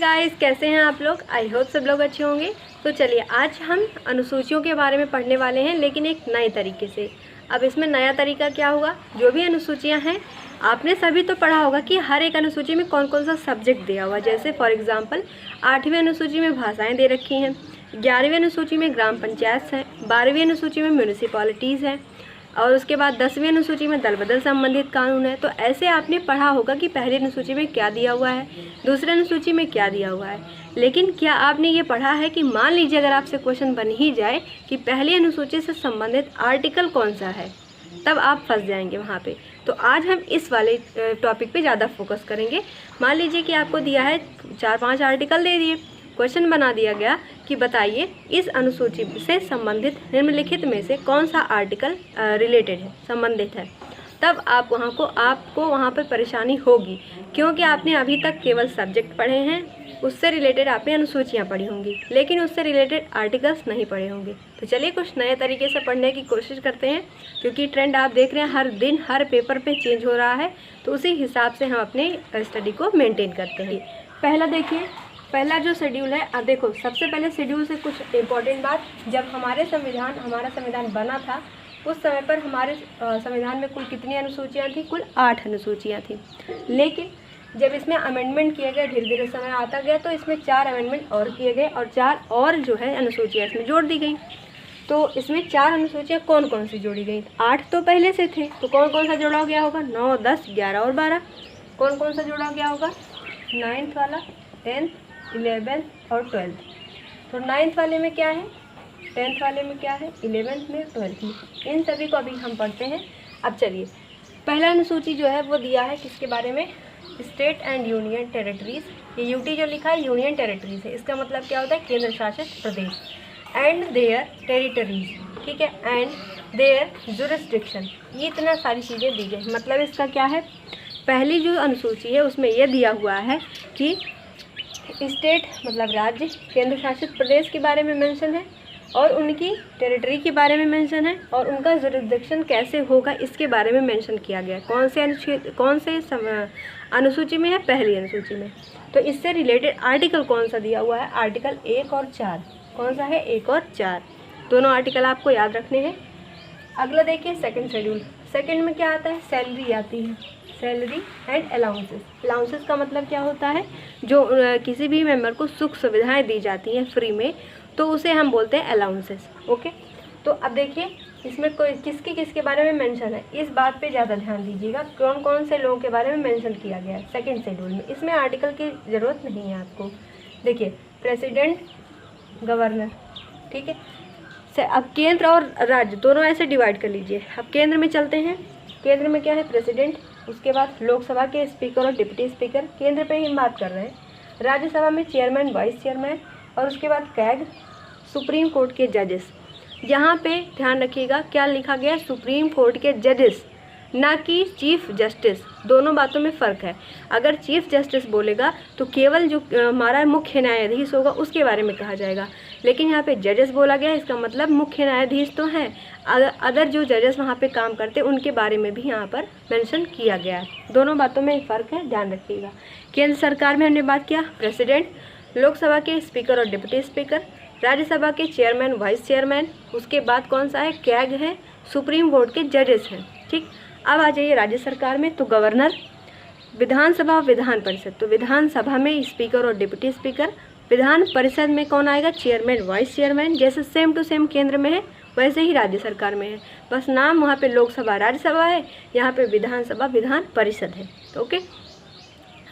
Guys, कैसे हैं आप लोग। आई होप सब लोग अच्छे होंगे। तो चलिए आज हम अनुसूचियों के बारे में पढ़ने वाले हैं, लेकिन एक नए तरीके से। अब इसमें नया तरीका क्या होगा, जो भी अनुसूचियां हैं आपने सभी तो पढ़ा होगा कि हर एक अनुसूची में कौन कौन सा सब्जेक्ट दिया हुआ है। जैसे फॉर एग्जांपल 8वीं अनुसूची में भाषाएं दे रखी हैं, 11वीं अनुसूची में ग्राम पंचायत है, 12वीं अनुसूची में म्यूनिसिपैलिटीज़ है, और उसके बाद 10वीं अनुसूची में दल बदल संबंधित कानून है। तो ऐसे आपने पढ़ा होगा कि पहली अनुसूची में क्या दिया हुआ है, दूसरी अनुसूची में क्या दिया हुआ है। लेकिन क्या आपने ये पढ़ा है कि मान लीजिए अगर आपसे क्वेश्चन बन ही जाए कि पहली अनुसूची से संबंधित आर्टिकल कौन सा है, तब आप फंस जाएंगे वहाँ पे। तो आज हम इस वाले टॉपिक पे ज़्यादा फोकस करेंगे। मान लीजिए कि आपको दिया है 4-5 आर्टिकल दे दिए, क्वेश्चन बना दिया गया कि बताइए इस अनुसूची से संबंधित निम्नलिखित में से कौन सा आर्टिकल रिलेटेड है, संबंधित है। तब आपको वहाँ पर परेशानी होगी, क्योंकि आपने अभी तक केवल सब्जेक्ट पढ़े हैं, उससे रिलेटेड आपने अनुसूचियाँ पढ़ी होंगी, लेकिन उससे रिलेटेड आर्टिकल्स नहीं पढ़े होंगे। तो चलिए कुछ नए तरीके से पढ़ने की कोशिश करते हैं, क्योंकि ट्रेंड आप देख रहे हैं हर दिन हर पेपर पे चेंज हो रहा है। तो उसी हिसाब से हम अपने स्टडी को मेंटेन करते हैं। पहला देखिए, पहला जो शेड्यूल है, अब देखो सबसे पहले शेड्यूल से कुछ इम्पोर्टेंट बात। जब हमारा संविधान बना था, उस समय पर हमारे संविधान में कुल कितनी अनुसूचियाँ थी? कुल 8 अनुसूचियाँ थी। लेकिन जब इसमें अमेंडमेंट किया गया, धीरे धीरे समय आता गया, तो इसमें 4 अमेंडमेंट और किए गए और 4 और जो है अनुसूचियाँ इसमें जोड़ दी गई। तो इसमें 4 अनुसूचियाँ कौन कौन सी जोड़ी गई? 8 तो पहले से थे, तो कौन कौन सा जोड़ा गया होगा? 9, 10, 11 और 12। कौन कौन सा जोड़ा गया होगा? 9th वाला, 10th, 11th और 12th। तो 9th वाले में क्या है, 10th वाले में क्या है, 11th में, 12th में। इन सभी को अभी हम पढ़ते हैं। अब चलिए, पहला अनुसूची जो है वो दिया है किसके बारे में? State and union territories. ये यूटी जो लिखा है यूनियन टेरिटरीज है, इसका मतलब क्या होता है? केंद्र शासित प्रदेश। एंड देयर टेरिटरीज, ठीक है, एंड देयर जुरिस्डिक्शन। ये इतना सारी चीज़ें दी गई। मतलब इसका क्या है, पहली जो अनुसूची है उसमें यह दिया हुआ है कि स्टेट मतलब राज्य, केंद्र शासित प्रदेश के बारे में मेंशन है, और उनकी टेरिटरी के बारे में मेंशन है, और उनका जुरिस्डिक्शन कैसे होगा इसके बारे में मेंशन किया गया है। कौन से अनुसूची में है? पहली अनुसूची में। तो इससे रिलेटेड आर्टिकल कौन सा दिया हुआ है? आर्टिकल 1 और 4। कौन सा है? 1 और 4 दोनों आर्टिकल आपको याद रखने हैं। अगला देखिए सेकंड शेड्यूल। सेकंड में क्या आता है? सैलरी आती है, सैलरी एंड अलाउंसेस। अलाउंसेस का मतलब क्या होता है? जो किसी भी मेंबर को सुख सुविधाएं दी जाती हैं फ्री में, तो उसे हम बोलते हैं अलाउंसेस। ओके, तो अब देखिए इसमें कोई किसके बारे में मेंशन है, इस बात पे ज़्यादा ध्यान दीजिएगा। कौन कौन से लोगों के बारे में मेंशन किया गया है सेकंड शेड्यूल में। इसमें आर्टिकल की ज़रूरत नहीं है आपको। देखिए प्रेसिडेंट, गवर्नर, ठीक है। अब केंद्र और राज्य दोनों ऐसे डिवाइड कर लीजिए। अब केंद्र में चलते हैं। केंद्र में क्या है? प्रेसिडेंट, उसके बाद लोकसभा के स्पीकर और डिप्टी स्पीकर, केंद्र पे ही हम बात कर रहे हैं। राज्यसभा में चेयरमैन, वाइस चेयरमैन, और उसके बाद कैग, सुप्रीम कोर्ट के जजेस। यहाँ पे ध्यान रखिएगा क्या लिखा गया? सुप्रीम कोर्ट के जजेस, ना कि चीफ जस्टिस। दोनों बातों में फ़र्क है। अगर चीफ जस्टिस बोलेगा तो केवल जो हमारा मुख्य न्यायाधीश होगा उसके बारे में कहा जाएगा, लेकिन यहाँ पे जजेस बोला गया, इसका मतलब मुख्य न्यायाधीश तो हैं, अदर जो जजेस वहाँ पे काम करते हैं उनके बारे में भी यहाँ पर मेंशन किया गया है। दोनों बातों में फ़र्क है, ध्यान रखिएगा। केंद्र सरकार में हमने बात किया प्रेसिडेंट, लोकसभा के स्पीकर और डिप्टी स्पीकर, राज्यसभा के चेयरमैन, वाइस चेयरमैन, उसके बाद कौन सा है? कैग है, सुप्रीम कोर्ट के जजेस हैं, ठीक। अब आ जाइए राज्य सरकार में, तो गवर्नर, विधानसभा, विधान परिषद। तो विधानसभा में स्पीकर और डिप्टी स्पीकर, विधान परिषद में कौन आएगा? Chairman, vice chairman. जैसे सेम टू सेम केंद्र में है वैसे ही राज्य सरकार में है, बस नाम वहाँ पे लोकसभा राज्यसभा है, यहाँ पे विधानसभा विधान परिषद है। ओके,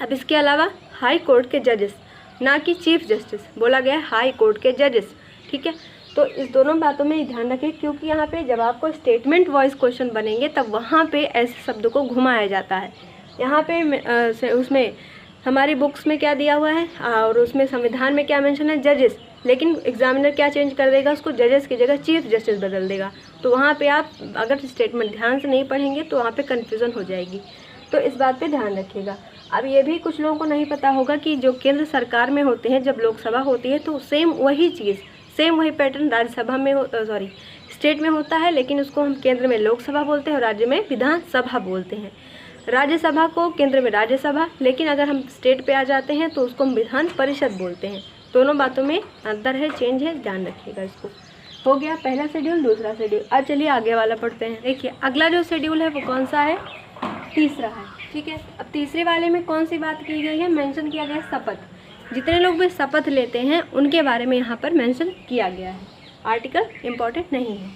अब इसके अलावा हाई कोर्ट के जजेस, ना कि चीफ जस्टिस, बोला गया है हाई कोर्ट के जजेस, ठीक है। तो इस दोनों बातों में ध्यान रखें, क्योंकि यहाँ पे जब आपको स्टेटमेंट वाइज क्वेश्चन बनेंगे तब वहाँ पे ऐसे शब्दों को घुमाया जाता है। यहाँ पे उसमें हमारी बुक्स में क्या दिया हुआ है और उसमें संविधान में क्या मेंशन है? जजेस, लेकिन एग्जामिनर क्या चेंज कर देगा? उसको जजेस की जगह चीफ जस्टिस बदल देगा। तो वहाँ पे आप अगर स्टेटमेंट ध्यान से नहीं पढ़ेंगे तो वहाँ पे कन्फ्यूज़न हो जाएगी। तो इस बात पे ध्यान रखिएगा। अब ये भी कुछ लोगों को नहीं पता होगा कि जो केंद्र सरकार में होते हैं, जब लोकसभा होती है तो सेम वही चीज़, सेम वही पैटर्न राज्यसभा में स्टेट में होता है, लेकिन उसको हम केंद्र में लोकसभा बोलते हैं और राज्य में विधानसभा बोलते हैं। राज्यसभा को केंद्र में राज्यसभा, लेकिन अगर हम स्टेट पे आ जाते हैं तो उसको हम विधान परिषद बोलते हैं। दोनों बातों में अंतर है, चेंज है, ध्यान रखिएगा इसको। हो गया पहला शेड्यूल, दूसरा शेड्यूल। अब चलिए आगे वाला पढ़ते हैं। देखिए अगला जो शेड्यूल है वो कौन सा है, तीसरा है, ठीक है। अब तीसरे वाले में कौन सी बात की गई है, मेंशन किया गया है शपथ। जितने लोग भी शपथ लेते हैं उनके बारे में यहाँ पर मेंशन किया गया है। आर्टिकल इम्पॉर्टेंट नहीं है।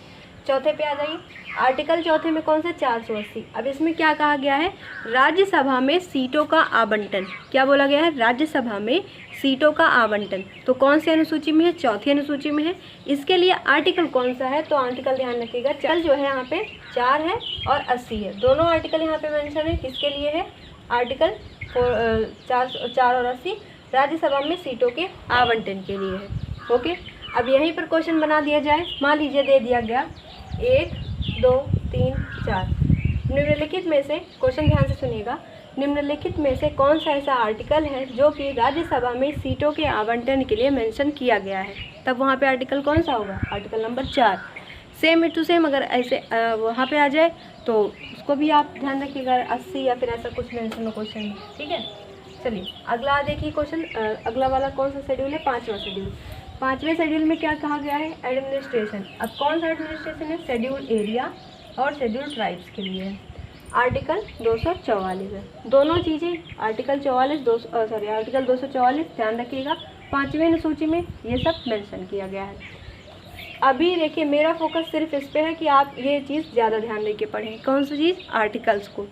चौथे पे आ जाइए। आर्टिकल चौथे में कौन सा, 480। अब इसमें क्या कहा गया है, राज्यसभा में सीटों का आवंटन। क्या बोला गया है, राज्यसभा में सीटों का आवंटन। तो कौन सी अनुसूची में है, चौथी अनुसूची में है। इसके लिए आर्टिकल कौन सा है, तो आर्टिकल ध्यान रखिएगा, चल जो है यहाँ पे 4 है और 80 है। दोनों आर्टिकल यहाँ पे मेंशन है। किसके लिए है, आर्टिकल 4 और 80 राज्यसभा में सीटों के आवंटन के लिए है। ओके, अब यहीं पर क्वेश्चन बना दिया जाए। मान लीजिए दे दिया गया 1 2 3 4। निम्नलिखित में से, क्वेश्चन ध्यान से सुनिएगा, निम्नलिखित में से कौन सा ऐसा आर्टिकल है जो कि राज्यसभा में सीटों के आवंटन के लिए मेंशन किया गया है। तब वहाँ पे आर्टिकल कौन सा होगा, article number 4। Same to same अगर ऐसे वहाँ पे आ जाए तो उसको भी आप ध्यान रखिएगा, 80 या फिर ऐसा कुछ मेंशन हो क्वेश्चन में, ठीक है। चलिए अगला देखिए क्वेश्चन। अगला वाला कौन सा शेड्यूल है, 5वां शेड्यूल। 5वें शेड्यूल में क्या कहा गया है, एडमिनिस्ट्रेशन। अब कौन सा एडमिनिस्ट्रेशन है, शेड्यूल एरिया और शेड्यूल ट्राइब्स के लिए है। आर्टिकल 244 है। दोनों चीज़ें आर्टिकल 244 ध्यान रखिएगा। 5वें अनुसूची में ये सब मेंशन किया गया है। अभी देखिए मेरा फोकस सिर्फ इस पे है कि आप ये चीज़ ज़्यादा ध्यान देके पढ़ें। कौन सी चीज़, आर्टिकल्स को।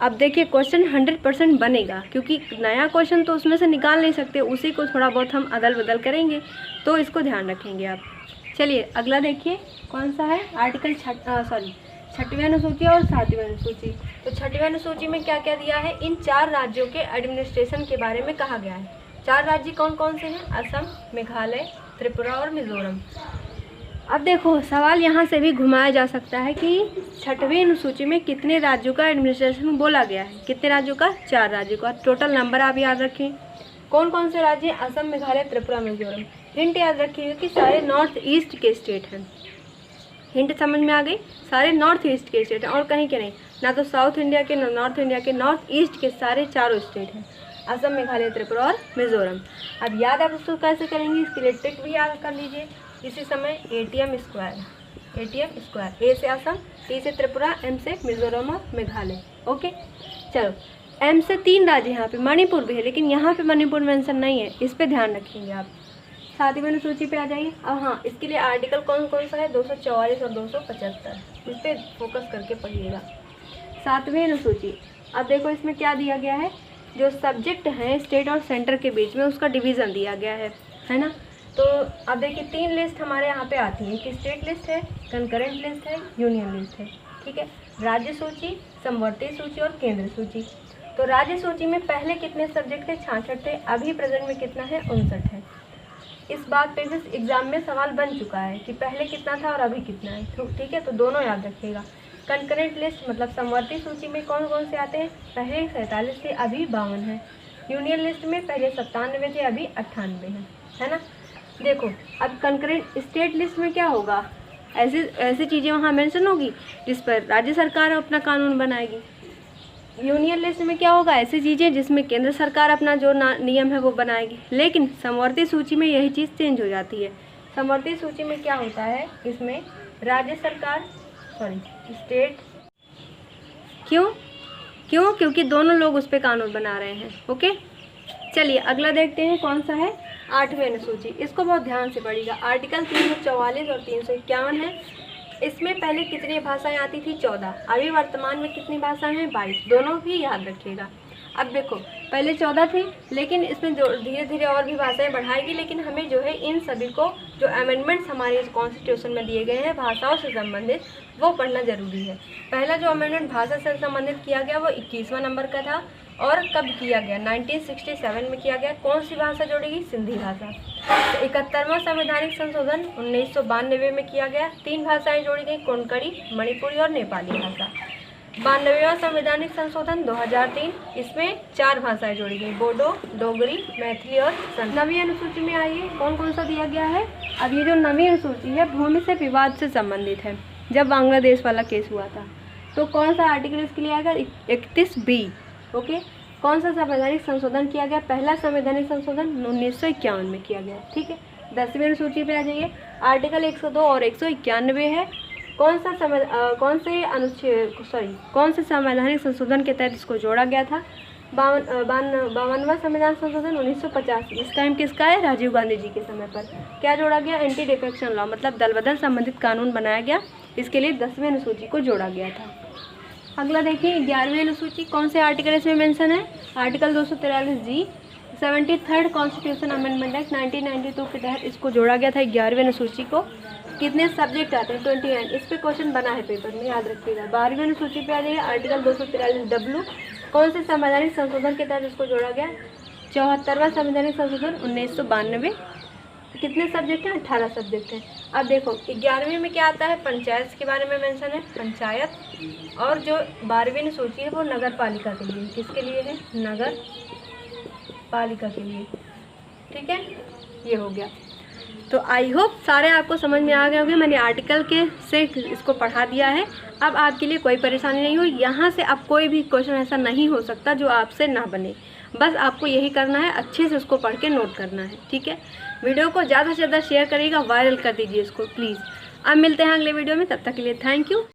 अब देखिए क्वेश्चन 100% बनेगा, क्योंकि नया क्वेश्चन तो उसमें से निकाल नहीं सकते, उसी को थोड़ा बहुत हम अदल बदल करेंगे, तो इसको ध्यान रखेंगे आप। चलिए अगला देखिए कौन सा है, आर्टिकल 6वीं अनुसूची और 7वीं अनुसूची। तो 6वीं अनुसूची में क्या क्या दिया है, इन 4 राज्यों के एडमिनिस्ट्रेशन के बारे में कहा गया है। 4 राज्य कौन कौन से हैं, असम, मेघालय, त्रिपुरा और मिजोरम। अब देखो सवाल यहाँ से भी घुमाया जा सकता है कि 6वीं अनुसूची में कितने राज्यों का एडमिनिस्ट्रेशन बोला गया है। कितने राज्यों का, 4 राज्यों का। टोटल नंबर आप याद रखें। कौन कौन से राज्य, असम, मेघालय, त्रिपुरा, मिजोरम। हिंट याद रखिएगा कि सारे नॉर्थ ईस्ट के स्टेट हैं। हिंट समझ में आ गई, सारे नॉर्थ ईस्ट के स्टेट हैं और कहीं के नहीं, ना तो साउथ इंडिया के, ना नॉर्थ इंडिया के, नॉर्थ ईस्ट के सारे 4 स्टेट हैं, असम, मेघालय, त्रिपुरा और मिजोरम। अब याद आप उसको कैसे करेंगे, इसके लिए ट्रिक भी याद कर लीजिए। इसी समय ATM स्क्वायर, ए से असम, T से त्रिपुरा, M से मिजोरम और मेघालय। ओके चलो, M से 3 राज्य यहाँ पे, मणिपुर भी है, लेकिन यहाँ पे मणिपुर मेंशन नहीं है, इस पे ध्यान रखेंगे आप। 7वीं अनुसूची पे आ जाइए। अब हाँ, इसके लिए आर्टिकल कौन कौन सा है, 244 और 275, इस पर फोकस करके पढ़िएगा। 7वीं अनुसूची। अब देखो इसमें क्या दिया गया है, जो सब्जेक्ट हैं स्टेट और सेंटर के बीच में उसका डिवीज़न दिया गया है ना। तो अब देखिए 3 लिस्ट हमारे यहाँ पे आती है कि स्टेट लिस्ट है, कंकरेंट लिस्ट है, यूनियन लिस्ट है, ठीक है। राज्य सूची, समवर्ती सूची और केंद्र सूची। तो राज्य सूची में पहले कितने सब्जेक्ट थे, 66 थे, अभी प्रेजेंट में कितना है, 59 है। इस बात पे भी एग्जाम में सवाल बन चुका है कि पहले कितना था और अभी कितना है, तो ठीक है, तो दोनों याद रखिएगा। कंकरेंट लिस्ट मतलब समवर्ती सूची में कौन कौन से आते हैं, पहले 47 थे, अभी 52 है। यूनियन लिस्ट में पहले 97 थे, अभी 98 है ना। देखो अब कंकरेंट स्टेट लिस्ट में क्या होगा, ऐसी चीज़ें वहाँ मेंशन होगी जिस पर राज्य सरकार अपना कानून बनाएगी। यूनियन लिस्ट में क्या होगा, ऐसी चीज़ें जिसमें केंद्र सरकार अपना जो नियम है वो बनाएगी। लेकिन समवर्ती सूची में यही चीज़ चेंज हो जाती है। समवर्ती सूची में क्या होता है, इसमें राज्य सरकार स्टेट, क्योंकि दोनों लोग उस पर कानून बना रहे हैं। ओके चलिए अगला देखते हैं कौन सा है, 8वीं अनुसूची। इसको बहुत ध्यान से पढ़िएगा। आर्टिकल 344 और 351 है। इसमें पहले कितनी भाषाएं आती थी, 14, अभी वर्तमान में कितनी भाषाएं हैं, 22। दोनों भी याद रखिएगा। अब देखो पहले 14 थी, लेकिन इसमें जो धीरे धीरे और भी भाषाएं बढ़ाएगी, लेकिन हमें जो है इन सभी को जो अमेंडमेंट्स हमारे कॉन्स्टिट्यूशन में दिए गए हैं भाषाओं से संबंधित, वो पढ़ना जरूरी है। पहला जो अमेंडमेंट भाषा से संबंधित किया गया वो 21वां नंबर का था, और कब किया गया, 1967 में किया गया। कौन सी भाषा जोड़ेगी, सिंधी भाषा। 71वां संवैधानिक संशोधन 1992 में किया गया, 3 भाषाएं जोड़ी गई, कोंकणी, मणिपुरी और नेपाली भाषा। 92वां संवैधानिक संशोधन 2003, इसमें 4 भाषाएं जोड़ी गई, बोडो, डोगरी, मैथिली और संस्कृत। 9वीं अनुसूची में आइए कौन कौन सा दिया गया है। अब ये जो 9वीं अनुसूची है भूमि से विवाद से संबंधित है, जब बांग्लादेश वाला केस हुआ था। तो कौन सा आर्टिकल इसके लिए आएगा? 31B। ओके। कौन सा संवैधानिक संशोधन किया गया? पहला संवैधानिक संशोधन 1951 में किया गया। ठीक है। 10वीं अनुसूची पे आ जाइए। आर्टिकल 102 और 191 है। कौन से संवैधानिक संशोधन के तहत इसको जोड़ा गया था? 52वां संविधान संशोधन 1985। इस टाइम किसका है? राजीव गांधी जी के समय पर। क्या जोड़ा गया? एंटी डिफेक्शन लॉ, मतलब दल बदल संबंधित कानून बनाया गया। इसके लिए 10वीं अनुसूची को जोड़ा गया था। अगला देखिए 11वीं अनुसूची। कौन से आर्टिकल इसमें मेंशन है? Article 243G। 73rd constitution amendment act 1992 के तहत इसको जोड़ा गया था 11वीं अनुसूची को। कितने सब्जेक्ट आते हैं? 29। इस पे क्वेश्चन बना है पेपर में, याद रखिएगा। 12वीं अनुसूची पे आ जाइए। Article 243W। कौन से संवैधानिक संशोधन के तहत इसको जोड़ा गया? 74वां संवैधानिक संशोधन 1992। कितने सब्जेक्ट हैं? 18 सब्जेक्ट हैं। अब देखो 11वीं में क्या आता है? पंचायत के बारे में मेंशन है, पंचायत। और जो 12वीं अनुसूची है वो नगर पालिका के लिए। किसके लिए है? नगर पालिका के लिए। ठीक है, ये हो गया। तो आई होप सारे आपको समझ में आ गए होंगे। मैंने आर्टिकल के से इसको पढ़ा दिया है। अब आपके लिए कोई परेशानी नहीं हो। यहाँ से अब कोई भी क्वेश्चन ऐसा नहीं हो सकता जो आपसे ना बने। बस आपको यही करना है, अच्छे से उसको पढ़ के नोट करना है। ठीक है। वीडियो को ज़्यादा से ज़्यादा शेयर करिएगा, वायरल कर दीजिए इसको प्लीज़। अब मिलते हैं अगले वीडियो में, तब तक के लिए थैंक यू।